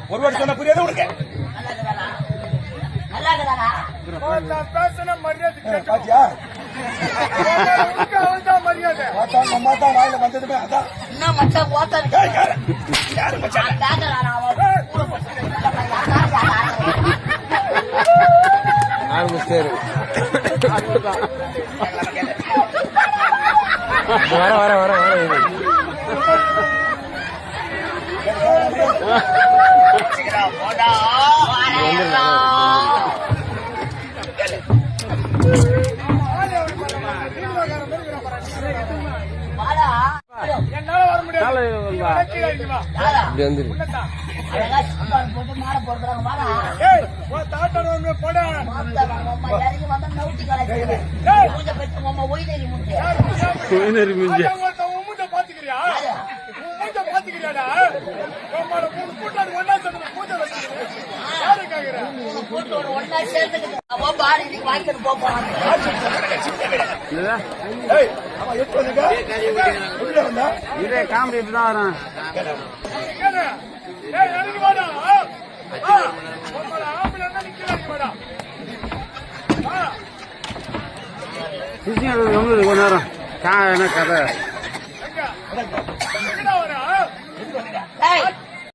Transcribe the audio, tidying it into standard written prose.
ஒரு வாட்டி சொன்ன புரியாத உனக்கு பேசின மரியாதை பாத்தியா மரியாதை நம்ம தான் வாயில வந்ததுமே அதான் என்ன மச்சான் ஓத்தாரு யாரு மச்சான் ஆரம்பிச்சாரு வர வர வர வர என்னால வர முடியாது இப்படி வந்துரு அழகா சாம்பார் போட்டு மாலை போடுறாங்க வாடா தாத்தா போட இறங்கி வந்தா நவுட்டி கலைக்கிறேன் பூஜை பெற்று அம்மா ஒய்தேரி முட்டை மூஞ்ச பாத்துக்கிறியா மூஞ்ச பாத்துக்கிறியாடா கூட்டாடு ஒன்னா சேர்ந்து பூஜை வச்சுக்கிறேன் யாரு கேக்குறேன் கூட்டோட ஒன்னா சேர்ந்துக்கிட்டு அவன் பாரு இன்னைக்கு வாங்கிட்டு போறாங்க இதே காமெடி இப்படிதான் வரும் இறங்கி வாடா ஆம்பளை நிக்கிறாங்க வாடா கொஞ்ச நேரம் என்ன கதை எங்க வரா